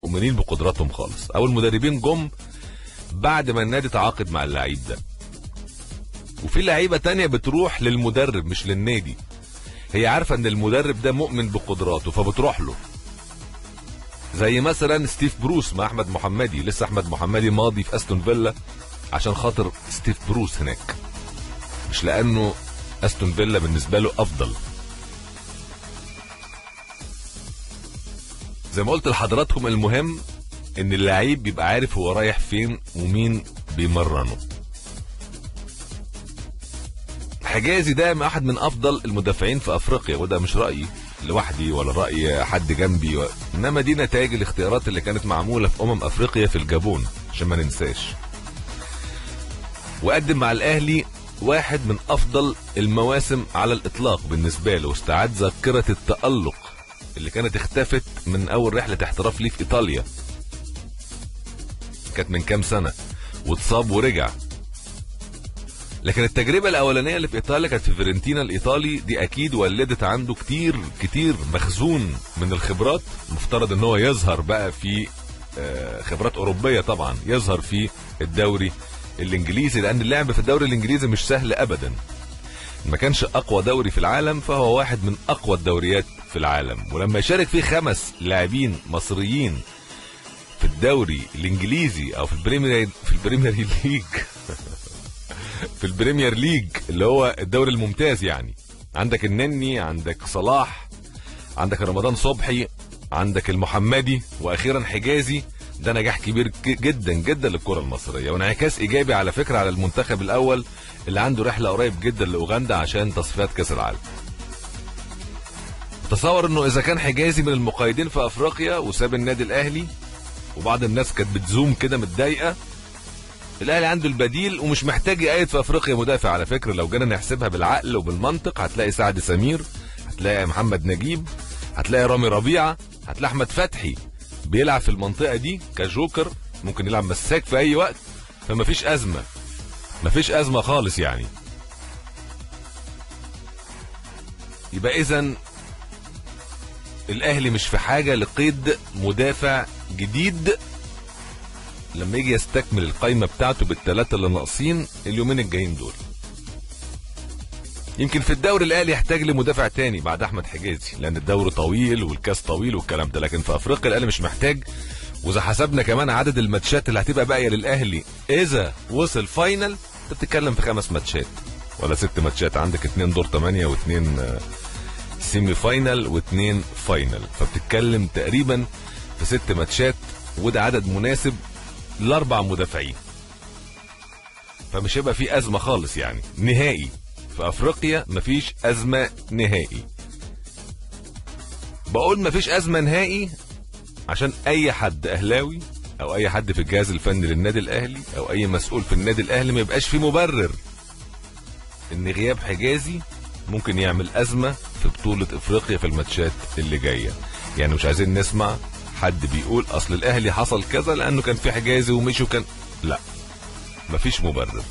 مؤمنين بقدراتهم خالص، او المدربين جم بعد ما النادي تعاقد مع اللعيب ده. وفي لعيبه تانية بتروح للمدرب مش للنادي، هي عارفه ان المدرب ده مؤمن بقدراته فبتروح له. زي مثلا ستيف بروس مع احمد محمدي، لسه احمد محمدي ماضي في استون فيلا عشان خاطر ستيف بروس هناك، مش لانه استون فيلا بالنسبه له افضل. زي ما قلت لحضراتكم، المهم ان اللعيب بيبقى عارف هو رايح فين ومين بيمرنه. حجازي ده احد من افضل المدافعين في افريقيا، وده مش رايي لوحدي ولا راي حد جنبي انما دي نتائج الاختيارات اللي كانت معموله في افريقيا في الجابون عشان ما ننساش. وقدم مع الاهلي واحد من افضل المواسم على الاطلاق بالنسبه له، واستعاد ذاكره التالق اللي كانت اختفت من اول رحله احتراف ليه في ايطاليا، كانت من كام سنه، واتصاب ورجع. لكن التجربه الاولانيه اللي في ايطاليا كانت في فيرنتينا الايطالي، دي اكيد ولدت عنده كتير مخزون من الخبرات. مفترض ان هو يظهر بقى في خبرات اوروبيه، طبعا يظهر في الدوري الانجليزي، لان اللعب في الدوري الانجليزي مش سهل ابدا. ما كانش اقوى دوري في العالم، فهو واحد من اقوى الدوريات في العالم. ولما يشارك فيه 5 لاعبين مصريين في الدوري الانجليزي او في البريمير ليج في البريمير ليج اللي هو الدوري الممتاز، يعني عندك النني، عندك صلاح، عندك رمضان صبحي، عندك المحمدي، واخيرا حجازي، ده نجاح كبير جدا جدا للكره المصريه، وانعكاس ايجابي على فكره على المنتخب الاول اللي عنده رحله قريب جدا لاوغندا عشان تصفيات كاس العالم. تصور انه اذا كان حجازي من المقيدين في افريقيا وساب النادي الاهلي، وبعض الناس كانت بتزوم كده متضايقه، الاهلي عنده البديل ومش محتاج يقيد في افريقيا مدافع. على فكره لو جينا نحسبها بالعقل وبالمنطق، هتلاقي سعد سمير، هتلاقي محمد نجيب، هتلاقي رامي ربيعه، هتلاقي احمد فتحي بيلعب في المنطقه دي كجوكر، ممكن يلعب مساك في اي وقت، فمفيش ازمه، مفيش ازمه خالص يعني. يبقى اذا الاهلي مش في حاجه لقيد مدافع جديد لما يجي يستكمل القايمه بتاعته بالثلاثه اللي ناقصين اليومين الجايين دول. يمكن في الدوري الاهلي يحتاج لمدافع تاني بعد احمد حجازي، لان الدوري طويل والكاس طويل والكلام ده، لكن في افريقيا الاهلي مش محتاج. واذا حسبنا كمان عدد الماتشات اللي هتبقى باقيه للاهلي اذا وصل فاينل، انت بتتكلم في 5 ماتشات ولا 6 ماتشات، عندك 2 دور 8 و2 سيمي فاينل و2 فاينل، فبتتكلم تقريبا في 6 ماتشات، وده عدد مناسب ل4 مدافعين، فمش هيبقى في ازمه خالص يعني نهائي. في افريقيا مفيش ازمه نهائي. بقول مفيش ازمه نهائي عشان اي حد اهلاوي او اي حد في الجهاز الفني للنادي الاهلي او اي مسؤول في النادي الاهلي ما يبقاش في مبرر ان غياب حجازي ممكن يعمل ازمه في بطوله افريقيا في الماتشات اللي جايه. يعني مش عايزين نسمع حد بيقول اصل الاهلي حصل كذا لانه كان في حجازي ومشي وكان، لا، مفيش مبرر.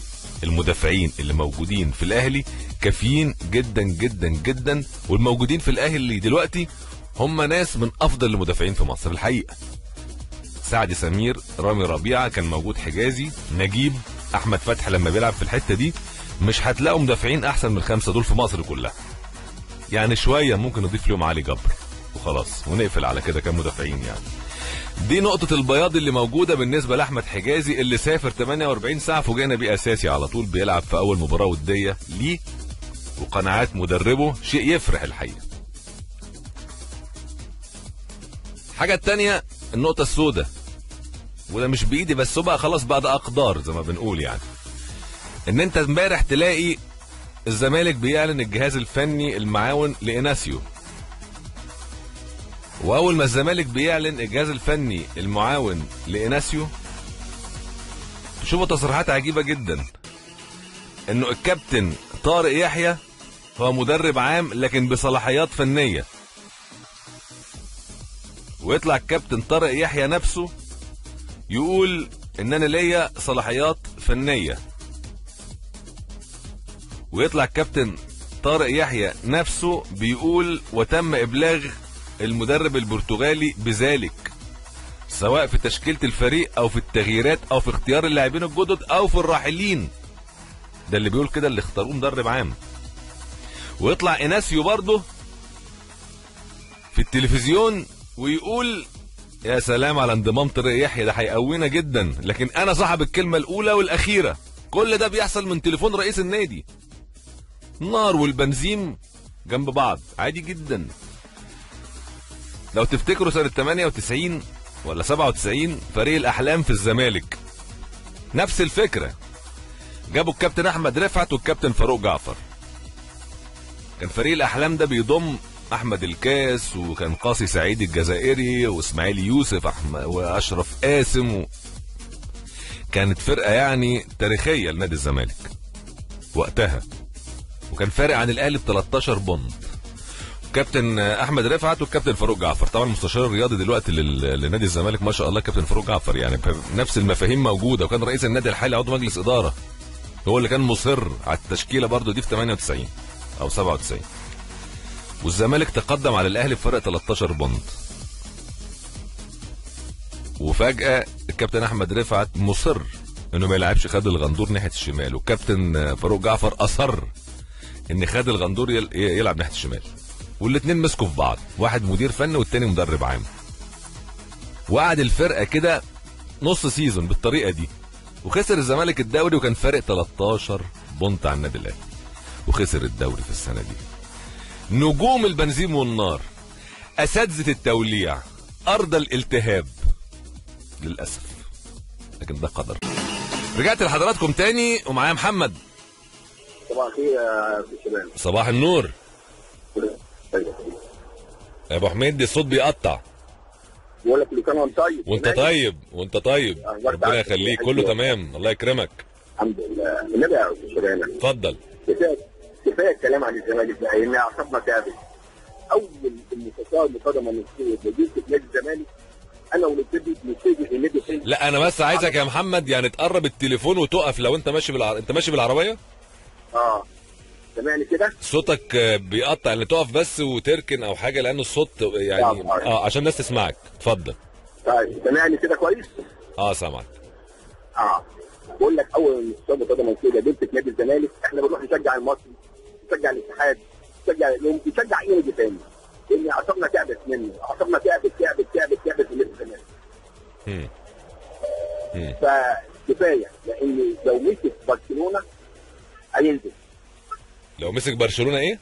المدافعين اللي موجودين في الاهلي كافيين جدا جدا جدا، والموجودين في الاهلي دلوقتي هم ناس من افضل المدافعين في مصر الحقيقه. سعد سمير، رامي ربيعه، كان موجود حجازي، نجيب، احمد فتحي لما بيلعب في الحته دي، مش هتلاقوا مدافعين احسن من ال5 دول في مصر كلها. يعني شويه ممكن نضيف لهم علي جبر وخلاص ونقفل على كده كام مدافعين يعني. دي نقطة البياض اللي موجودة بالنسبة لأحمد حجازي اللي سافر 48 ساعة فوجئنا بيه أساسي على طول، بيلعب في أول مباراة ودية ليه، وقناعات مدربه شيء يفرح الحقيقة. حاجة التانية النقطة السوداء، وده مش بإيدي بس هو بقى خلاص بقى ده أقدار زي ما بنقول يعني، إن أنت امبارح تلاقي الزمالك بيعلن الجهاز الفني المعاون لإناسيو، واول ما الزمالك بيعلن الجهاز الفني المعاون لإناسيو تشوفوا تصريحات عجيبه جدا، انه الكابتن طارق يحيى هو مدرب عام لكن بصلاحيات فنيه، ويطلع الكابتن طارق يحيى نفسه يقول ان انا ليا صلاحيات فنيه، ويطلع الكابتن طارق يحيى نفسه بيقول وتم ابلاغ المدرب البرتغالي بذلك. سواء في تشكيله الفريق او في التغييرات او في اختيار اللاعبين الجدد او في الراحلين. ده اللي بيقول كده اللي اختاروه مدرب عام. ويطلع إناسيو برضه في التلفزيون ويقول يا سلام على انضمام طارق يحيى، ده هيقوينا جدا، لكن انا صاحب الكلمه الاولى والاخيره. كل ده بيحصل من تليفون رئيس النادي. النار والبنزين جنب بعض عادي جدا. لو تفتكروا سنه 98 ولا 97 فريق الاحلام في الزمالك نفس الفكره، جابوا الكابتن احمد رفعت والكابتن فاروق جعفر. كان فريق الاحلام ده بيضم احمد الكاس، وكان قاسي سعيد الجزائري، واسماعيل يوسف واشرف قاسم كانت فرقه يعني تاريخيه لنادي الزمالك وقتها، وكان فارق عن الاهلي ب 13 بونت. كابتن احمد رفعت والكابتن فاروق جعفر، طبعا المستشار الرياضي دلوقتي لنادي الزمالك ما شاء الله كابتن فاروق جعفر، يعني نفس المفاهيم موجوده، وكان رئيس النادي الحالي عضو مجلس اداره، هو اللي كان مصر على التشكيله برضو دي في 98 او 97. والزمالك تقدم على الاهلي بفرق 13 بونت، وفجاه الكابتن احمد رفعت مصر انه ما يلعبش خالد الغندور ناحيه الشمال، والكابتن فاروق جعفر اصر ان خالد الغندور يلعب ناحيه الشمال، والاثنين مسكوا في بعض، واحد مدير فني والتاني مدرب عام. وقعد الفرقه كده نص سيزون بالطريقه دي، وخسر الزمالك الدوري وكان فارق 13 بونت عن النادي الاهلي، وخسر الدوري في السنه دي. نجوم البنزين والنار، اساتذه التوليع، ارض الالتهاب، للاسف لكن ده قدر. رجعت لحضراتكم تاني ومعايا محمد. صباح الخير يا شباب. صباح النور يا ابو حميد. الصوت بيقطع. بقول لك كل سنه وانت طيب. وانت طيب وانت طيب، ربنا يخليك، كله تمام، الله يكرمك. الحمد لله. النبي يا شباب اتفضل. كفايه الكلام عن الزمالك ده، ان اعصابنا تعبت. اول المستشار مرتضى منصور وجيت في نادي الزمالك انا ولدتي نتيجه النادي فين. لا انا بس عايزك يا محمد يعني تقرب التليفون وتقف لو انت ماشي انت ماشي بالعربيه؟ سامعني كده؟ صوتك بيقطع، اللي تقف بس وتركن او حاجه لان الصوت يعني عشان الناس تسمعك. اتفضل. طيب سامعني كده كويس؟ سامعك. بقول لك اول المستشار مرتضى منصور ده بنت في نادي الزمالك، احنا بنروح نشجع المصري، نشجع الاتحاد، نشجع اي نادي تاني، لان اعصابنا تعبت منه، اعصابنا تعبت من الزمالك. فكفايه، لان لو مسك برشلونه هينزل. لو مسك برشلونه ايه؟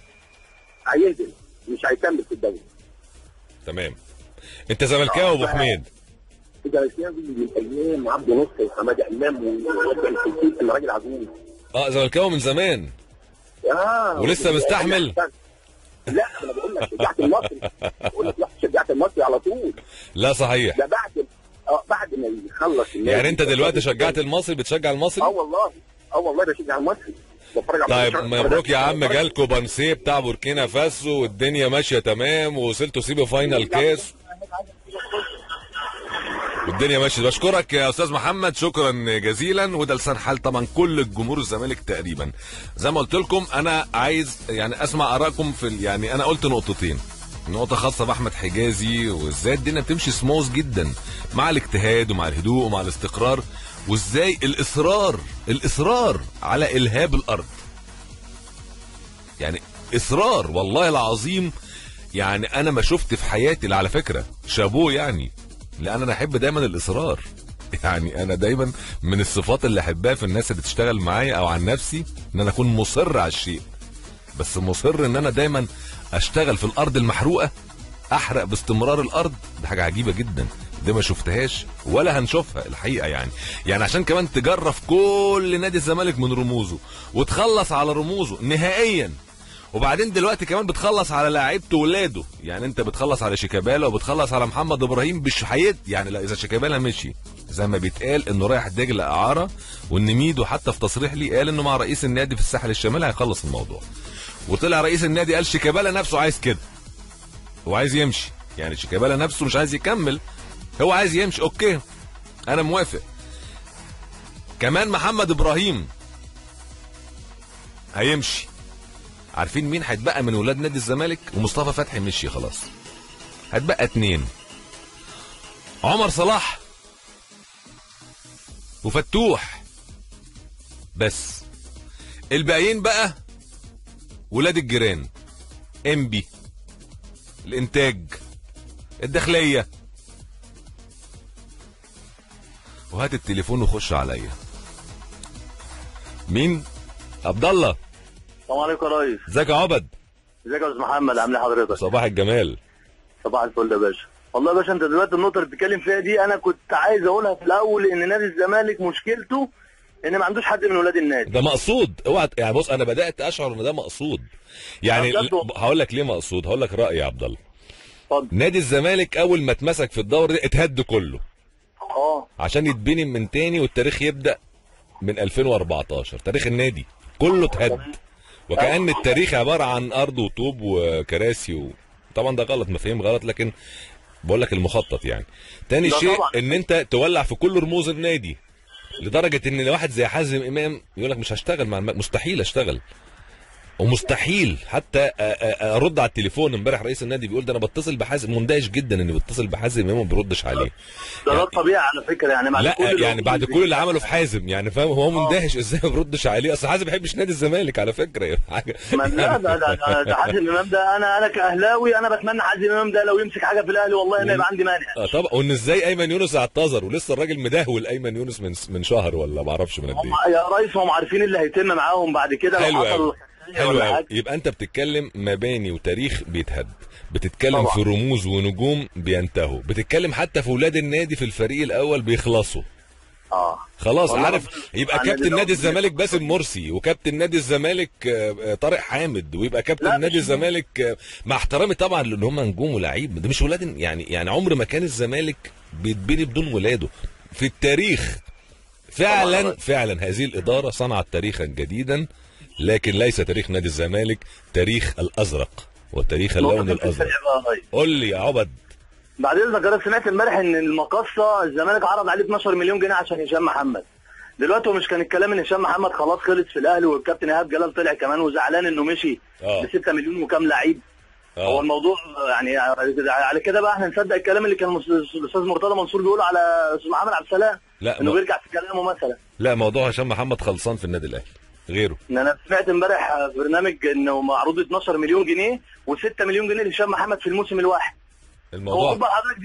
هينزل، مش هيكمل في الدوري. تمام. انت زملكاوي يا ابو حميد؟ زملكاوي من ايام عبد الناصر وحماده امام ووجه الخطيب، كان راجل عجوز. زملكاوي من زمان. ولسه مستحمل؟ لا انا بقول لك شجعت المصري، بقول لك شجعت المصري على طول. لا صحيح. ده بعد ما يخلص يعني انت دلوقتي شجعت المصري، بتشجع المصري؟ والله بشجع المصري. طيب مبروك يا عم، جالكوا بانسيه بتاع بوركينا فاسو والدنيا ماشيه تمام، ووصلتوا سيمي فاينال كاس والدنيا ماشيه. بشكرك يا استاذ محمد، شكرا جزيلا. وده لسان حال طبعا كل الجمهور الزمالك تقريبا. زي ما قلت لكم انا عايز يعني اسمع ارائكم في يعني انا قلت نقطتين، نقطة خاصة بأحمد حجازي وازاي الدنيا بتمشي سموث جدا مع الاجتهاد ومع الهدوء ومع الاستقرار، وازاي الإصرار على إلهاب الأرض. يعني إصرار والله العظيم، يعني أنا ما شفت في حياتي، على فكرة شابوه يعني، لأن أنا أحب دايما الإصرار. يعني أنا دايما من الصفات اللي أحبها في الناس اللي تشتغل معايا أو عن نفسي إن أنا أكون مصر على الشيء، بس مصر إن أنا دايما اشتغل في الارض المحروقه، احرق باستمرار الارض. دي حاجه عجيبه جدا، دي ما شفتهاش ولا هنشوفها الحقيقه. يعني عشان كمان تجرف كل نادي الزمالك من رموزه وتخلص على رموزه نهائيا، وبعدين دلوقتي كمان بتخلص على لاعيبته ولاده. يعني انت بتخلص على شيكابالا وبتخلص على محمد ابراهيم بشحيت. يعني لا، اذا شيكابالا مشي زي ما بيتقال انه رايح دجله اعاره، وان ميدو حتى في تصريح ليه قال انه مع رئيس النادي في الساحل الشمالي هيخلص الموضوع، وطلع رئيس النادي قال شيكابالا نفسه عايز كده، هو عايز يمشي. يعني شيكابالا نفسه مش عايز يكمل، هو عايز يمشي. اوكي انا موافق. كمان محمد ابراهيم هيمشي. عارفين مين هيتبقى من ولاد نادي الزمالك؟ ومصطفى فتحي مشي خلاص، هتبقى 2، عمر صلاح وفتوح بس. الباقيين بقى ولاد الجيران، انبي، الانتاج، الداخليه. وهات التليفون وخش عليا. مين؟ عبد الله. السلام عليكم يا ريس. ازيك يا عبد؟ ازيك يا استاذ محمد، عامل ايه حضرتك؟ صباح الجمال. صباح الفل يا باشا. والله يا باشا انت دلوقتي النقطه اللي بتتكلم فيها دي انا كنت عايز اقولها في الاول، ان نادي الزمالك مشكلته ان ما عندوش حد من ولاد النادي. ده مقصود، اوعى يعني. بص انا بدات اشعر ان ده مقصود يعني. هقول لك ليه مقصود، هقول لك رايي يا عبد الله. اتفضل. نادي الزمالك اول ما اتمسك في الدوري ده اتهد كله عشان يتبني من تاني، والتاريخ يبدا من 2014. تاريخ النادي كله اتهد، وكأن التاريخ عباره عن ارض وطوب وكراسي طبعا ده غلط، مفاهيم غلط، لكن بقول لك المخطط يعني. تاني شيء ان انت تولع في كل رموز النادي، لدرجه ان واحد زي حازم امام يقول لك مش هشتغل مع مستحيل اشتغل، ومستحيل حتى ارد على التليفون. امبارح رئيس النادي بيقول ده انا بتصل بحازم، مندهش جدا اني بتصل بحازم امام ما بيردش عليه. ده يعني طبيعي على فكره يعني. بعد لا كل يعني بعد كل اللي عمله في حازم يعني، فاهم؟ هو مندهش ازاي ما بيردش عليه. اصل حازم ما بيحبش نادي الزمالك على فكره حاجه. لا ده حازم امام ده انا كاهلاوي انا بتمنى حازم امام ده لو يمسك حاجه في الاهلي والله ما يبقى عندي مانع. طبعا. وان ازاي ايمن يونس اعتذر، ولسه الراجل مدهول ايمن يونس من شهر ولا ما اعرفش من قد ايه. يا ريس هم عارفين اللي هيتم معاهم بعد كده لو حصل. حلو قوي. يبقى انت بتتكلم مباني وتاريخ بيتهد، بتتكلم طبعا في رموز ونجوم بينتهوا، بتتكلم حتى في ولاد النادي في الفريق الاول بيخلصوا. خلاص عارف. يبقى كابتن نادي الزمالك باسم مرسي، وكابتن نادي الزمالك طارق حامد، ويبقى كابتن نادي الزمالك مع احترامي طبعا اللي هم نجوم ولاعيب، ده مش ولاد يعني عمر ما كان الزمالك بيتبني بدون ولاده في التاريخ. فعلا هذه الاداره صنعت تاريخا جديدا، لكن ليس تاريخ نادي الزمالك تاريخ الازرق وتاريخ اللون الازرق. قول لي يا عبد. بعد اذنك انا سمعت امبارح ان المقصه الزمالك عرض عليه 12 مليون جنيه عشان هشام محمد. دلوقتي مش كان الكلام ان هشام محمد خلاص خلص في الاهلي، والكابتن ايهاب جلال طلع كمان وزعلان انه مشي ب 6 مليون وكام لعيب. هو الموضوع يعني على كده بقى احنا نصدق الكلام اللي كان الاستاذ مرتضى منصور بيقوله على استاذ محمد عبد السلام انه بيرجع في كلامه مثلا؟ لا، موضوع هشام محمد خلصان في النادي الاهلي غيره. انا سمعت امبارح في برنامج انه معروض 12 مليون جنيه و6 مليون جنيه لهشام محمد في الموسم الواحد. الموضوع هو بقى حضرتك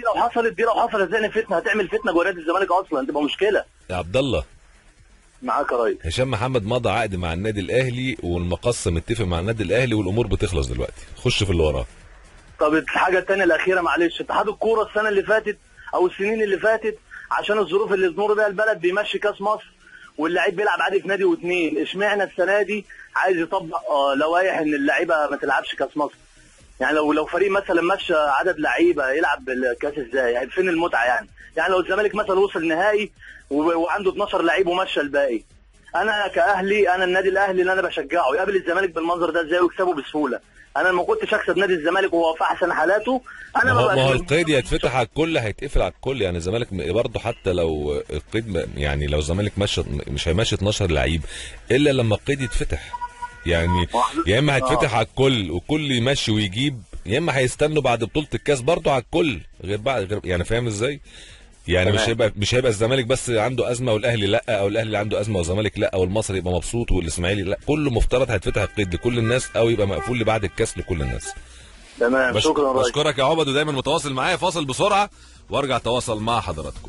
دي لو حصلت زي فتنه، هتعمل فتنه جوه نادي الزمالك اصلا، تبقى مشكله. يا عبد الله معاك يا ريس. هشام محمد مضى عقد مع النادي الاهلي، والمقصه متفق مع النادي الاهلي، والامور بتخلص دلوقتي. خش في اللي وراه. طب الحاجه الثانيه الاخيره معلش، اتحاد الكوره السنه اللي فاتت او السنين اللي فاتت عشان الظروف اللي بتمر بيها البلد بيمشي كاس مصر واللاعب بيلعب عادي في نادي واثنين، اشمعنى السنه دي عايز يطبق لوائح ان اللعيبه ما تلعبش كاس مصر؟ يعني لو فريق مثلا مشى عدد لعيبه يلعب الكاس ازاي؟ يعني فين المتعه يعني؟ يعني لو الزمالك مثلا وصل نهائي وعنده 12 لعيب ومشى الباقي، انا كاهلي انا النادي الاهلي اللي انا بشجعه يقابل الزمالك بالمنظر ده ازاي ويكسبه بسهوله؟ انا ما كنتش اكسب نادي الزمالك وهو في احسن حالاته. انا ما هو القيد يتفتح على الكل، هيتقفل على الكل. يعني الزمالك برضه حتى لو القيد يعني لو الزمالك مش هيمشي 12 لعيب الا لما القيد يتفتح. يعني يا اما هيتفتح على الكل وكل يمشي ويجيب، يا اما هيستنوا بعد بطوله الكاس برضه على الكل غير يعني فاهم ازاي؟ يعني مش هيبقى الزمالك بس عنده ازمه والاهلي لا، او الاهلي عنده ازمه والزمالك لا، او المصري يبقى مبسوط والاسماعيلي لا. كله مفترض هيتفتح القيد لكل الناس، او يبقى مقفول لبعد الكاس لكل الناس. تمام. شكرا. بشكرك يا عبد، ودايما متواصل معايا. فاصل بسرعه وارجع اتواصل مع حضراتكم.